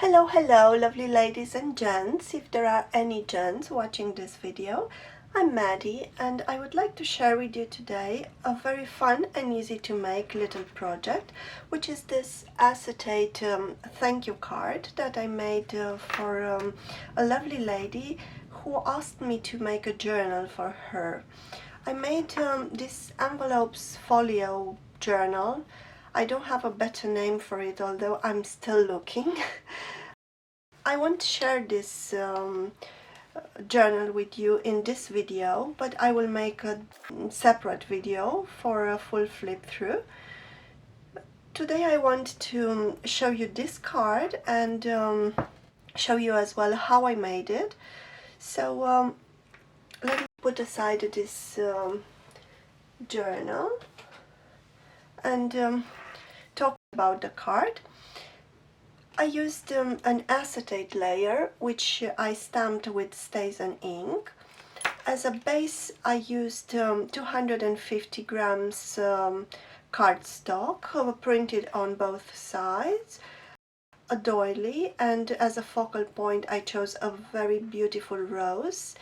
Hello, lovely ladies and gents. If there are any gents watching this video, I'm Maddie and I would like to share with you today a very fun and easy to make little project, which is this acetate thank you card that I made for a lovely lady who asked me to make a journal for her. I made this envelopes folio journal. I don't have a better name for it, although I'm still looking. I won't share this journal with you in this video, but I will make a separate video for a full flip through. Today I want to show you this card and show you as well how I made it. So let me put aside this journal and talk about the card. I used an acetate layer which I stamped with StazOn Ink. As a base I used 250 grams cardstock printed on both sides, a doily, and as a focal point I chose a very beautiful rose.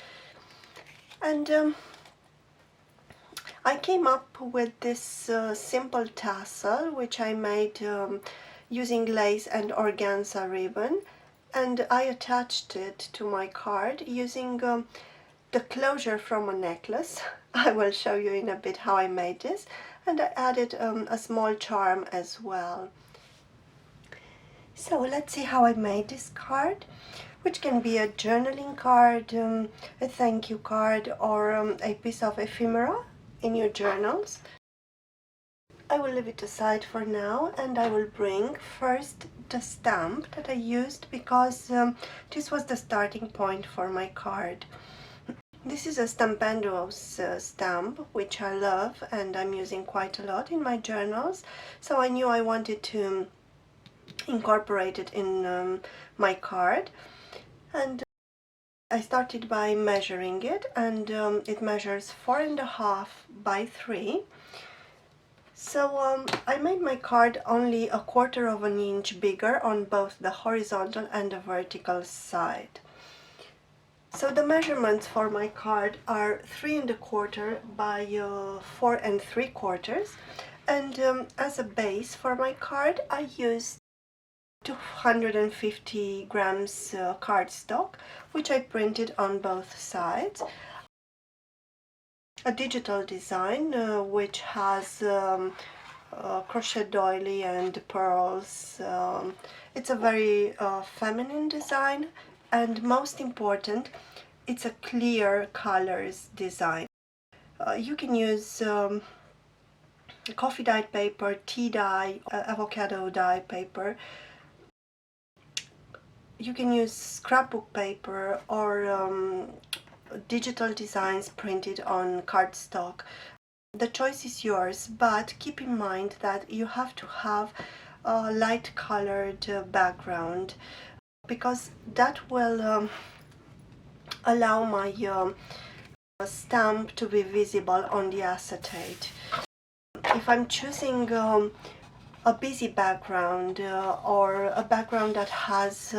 And I came up with this simple tassel which I made using lace and organza ribbon, and I attached it to my card using the closure from a necklace. I will show you in a bit how I made this, and I added a small charm as well. So let's see how I made this card, which can be a journaling card, a thank you card, or a piece of ephemera in your journals. I will leave it aside for now and I will bring first the stamp that I used because this was the starting point for my card. This is a Stampendo's stamp, which I love and I'm using quite a lot in my journals, so I knew I wanted to incorporate it in my card. And I started by measuring it, and it measures 4.5 by 3. So I made my card only 1/4 of an inch bigger on both the horizontal and the vertical side. So the measurements for my card are 3.25 by 4.75, and as a base for my card I used 250 grams cardstock, which I printed on both sides. A digital design which has crochet doily and pearls. It's a very feminine design, and most important, it's a clear colors design. You can use coffee dyed paper, tea dye, avocado dye paper. You can use scrapbook paper or digital designs printed on cardstock. The choice is yours, but keep in mind that you have to have a light colored background, because that will allow my stamp to be visible on the acetate. If I'm choosing a busy background or a background that has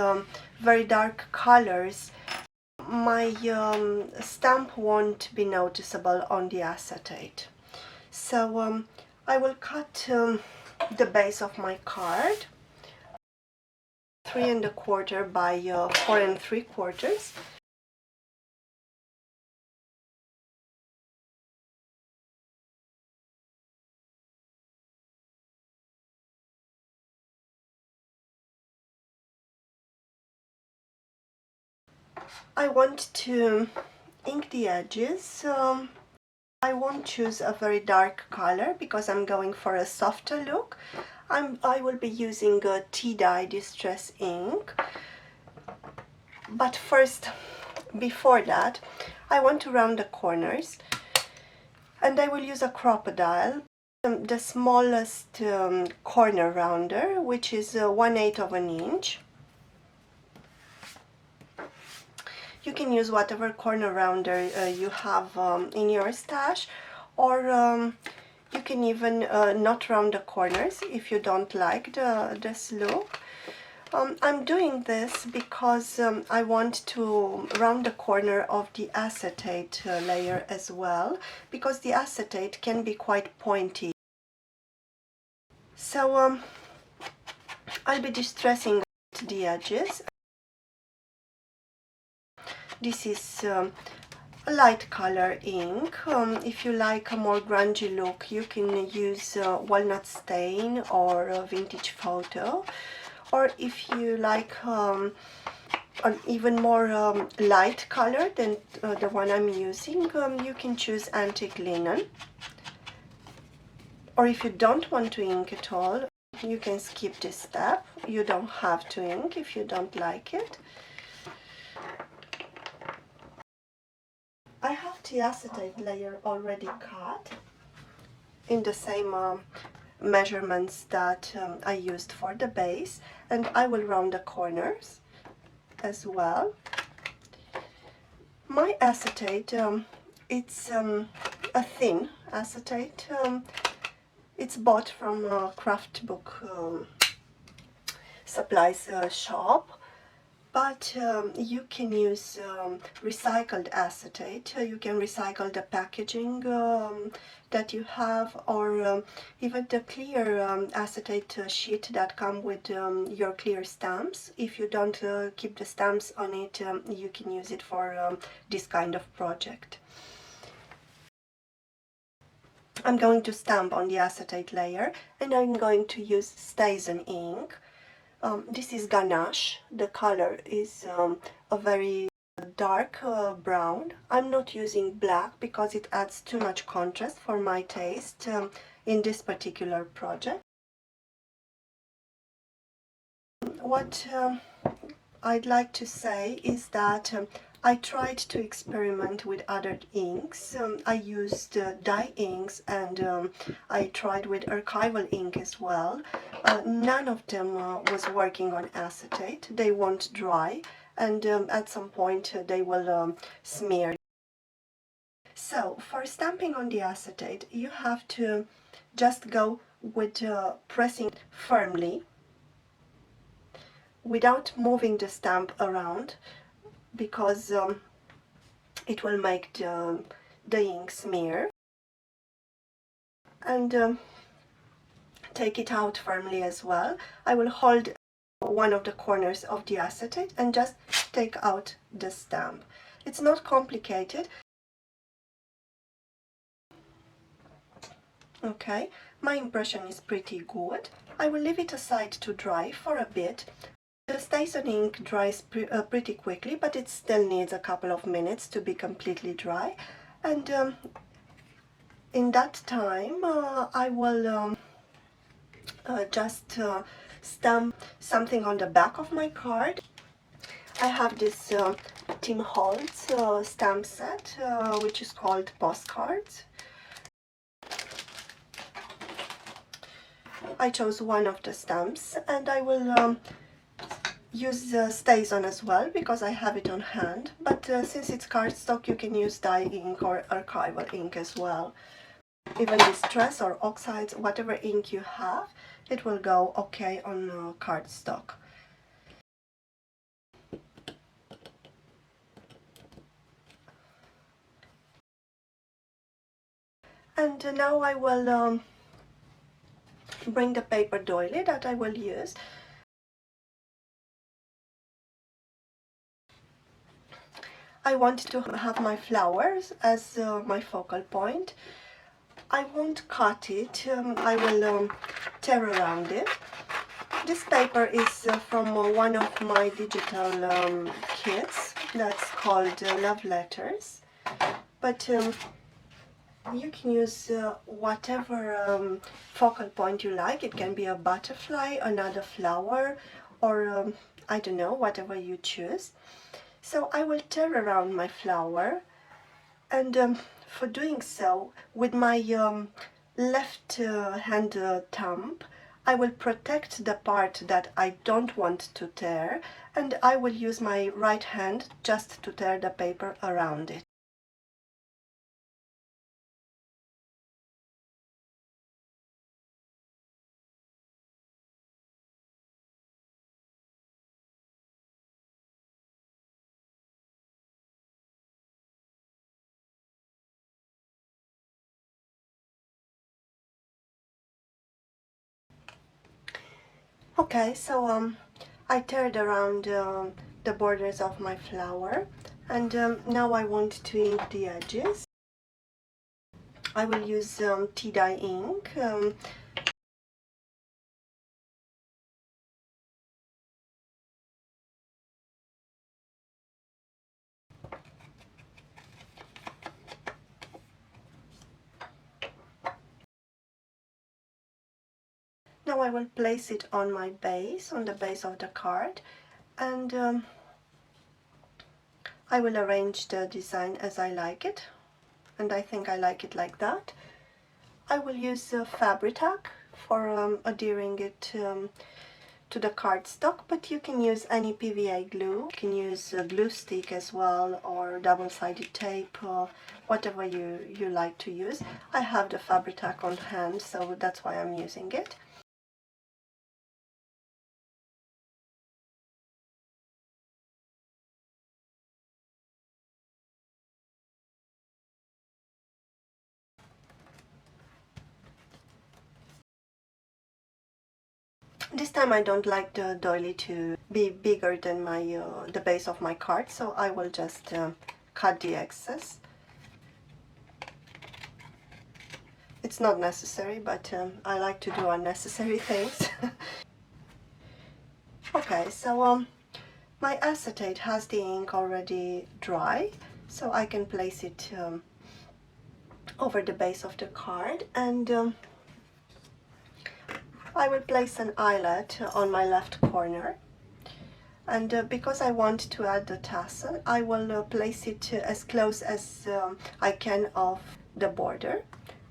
very dark colors, my stamp won't be noticeable on the acetate. So I will cut the base of my card 3.25 by 4.75. I want to ink the edges. I won't choose a very dark color because I'm going for a softer look. I will be using a tea dye distress ink. But first, before that, I want to round the corners, and I will use a crocodile, the smallest corner rounder, which is 1/8 of an inch. You can use whatever corner rounder you have in your stash, or you can even not round the corners if you don't like this look. I'm doing this because I want to round the corner of the acetate layer as well, because the acetate can be quite pointy. So I'll be distressing the edges. This is a light color ink. If you like a more grungy look, you can use walnut stain or vintage photo. Or if you like an even more light color than the one I'm using, you can choose antique linen. Or if you don't want to ink at all, you can skip this step. You don't have to ink if you don't like it. I have the acetate layer already cut in the same measurements that I used for the base, and I will round the corners as well. My acetate, it's a thin acetate. It's bought from a craft book supplies shop, but you can use recycled acetate. You can recycle the packaging that you have, or even the clear acetate sheet that come with your clear stamps. If you don't keep the stamps on it, you can use it for this kind of project. I'm going to stamp on the acetate layer, and I'm going to use StazOn Ink. This is ganache. The color is a very dark brown. I'm not using black because it adds too much contrast for my taste in this particular project. What I'd like to say is that I tried to experiment with other inks. I used dye inks, and I tried with archival ink as well. None of them was working on acetate. They won't dry, and at some point they will smear. So for stamping on the acetate, you have to just go with pressing firmly without moving the stamp around, because it will make the ink smear. And take it out firmly as well. I will hold one of the corners of the acetate and just take out the stamp. It's not complicated. Okay, my impression is pretty good. I will leave it aside to dry for a bit. The StazOn Ink dries pretty quickly, but it still needs a couple of minutes to be completely dry. And in that time, I will just stamp something on the back of my card. I have this Tim Holtz stamp set, which is called Postcards. I chose one of the stamps, and I will use StazOn as well because I have it on hand, but since it's cardstock, you can use dye ink or archival ink as well. Even distress or oxides, whatever ink you have, it will go okay on cardstock. And now I will bring the paper doily that I will use. I want to have my flowers as my focal point. I won't cut it, I will tear around it. This paper is from one of my digital kits that's called Love Letters, but you can use whatever focal point you like. It can be a butterfly, another flower, or I don't know, whatever you choose. So I will tear around my flower, and for doing so, with my left hand thumb, I will protect the part that I don't want to tear, and I will use my right hand just to tear the paper around it. Okay, so I teared around the borders of my flower, and now I want to ink the edges. I will use tea dye ink. Now I will place it on my base, on the base of the card, and I will arrange the design as I like it, and I think I like it like that. I will use Fabri-Tac for adhering it to the cardstock, but you can use any PVA glue. You can use glue stick as well, or double-sided tape, or whatever you like to use. I have the Fabri-Tac on hand, so that's why I'm using it. This time I don't like the doily to be bigger than my the base of my card, so I will just cut the excess. It's not necessary, but I like to do unnecessary things. Okay, so my acetate has the ink already dry, so I can place it over the base of the card, and I will place an eyelet on my left corner. And because I want to add the tassel, I will place it as close as I can of the border.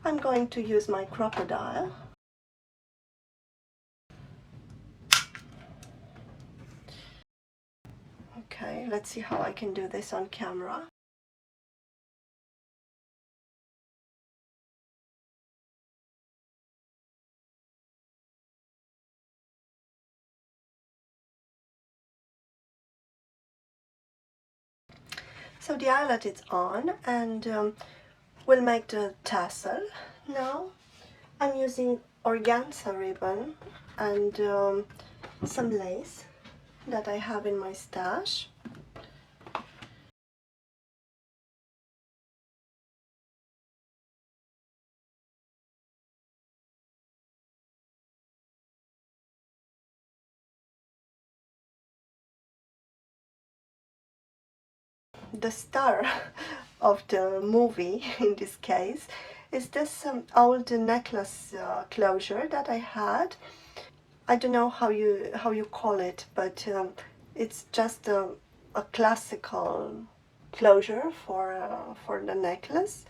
I'm going to use my crocodile. Okay, let's see how I can do this on camera. So the eyelet is on, and we'll make the tassel. Now I'm using organza ribbon and some lace that I have in my stash. The star of the movie in this case is this old necklace closure that I had. I don't know how you call it, but it's just a classical closure for the necklace.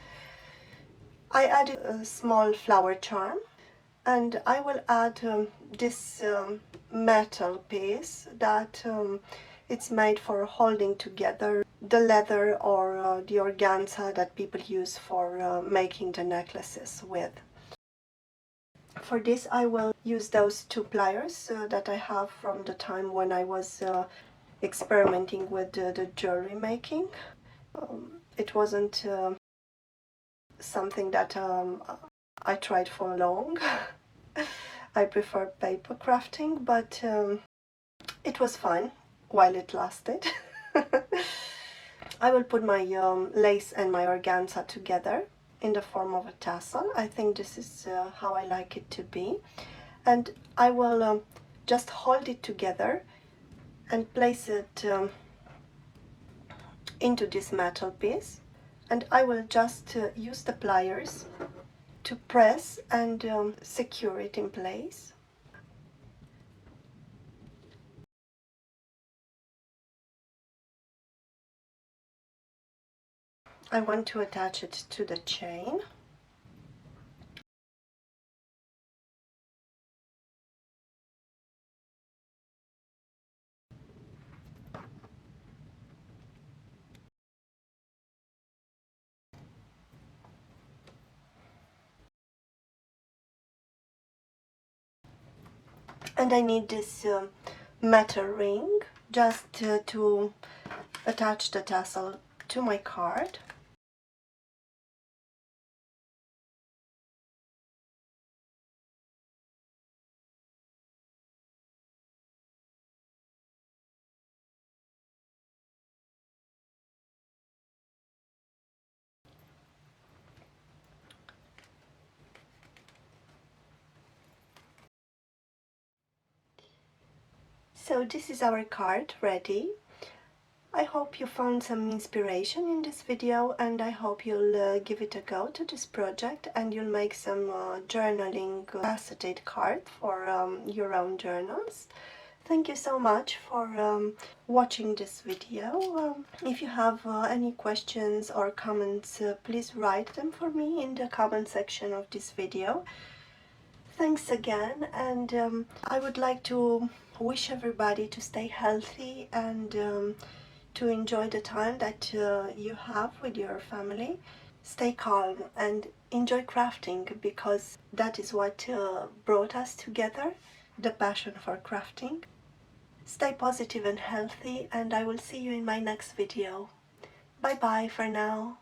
I added a small flower charm, and I will add this metal piece that it's made for holding together the leather or the organza that people use for making the necklaces with. For this I will use those two pliers that I have from the time when I was experimenting with the jewelry making. It wasn't something that I tried for long. I prefer paper crafting, but it was fun while it lasted. I will put my lace and my organza together in the form of a tassel. I think this is how I like it to be. And I will just hold it together and place it into this metal piece. And I will just use the pliers to press and secure it in place. I want to attach it to the chain. And I need this metal ring just to attach the tassel to my card. So this is our card ready. I hope you found some inspiration in this video, and I hope you'll give it a go to this project and you'll make some journaling acetate card for your own journals. Thank you so much for watching this video. If you have any questions or comments, please write them for me in the comment section of this video. Thanks again, and I would like to wish everybody to stay healthy and to enjoy the time that you have with your family. Stay calm and enjoy crafting, because that is what brought us together, the passion for crafting. Stay positive and healthy, and I will see you in my next video. Bye bye for now.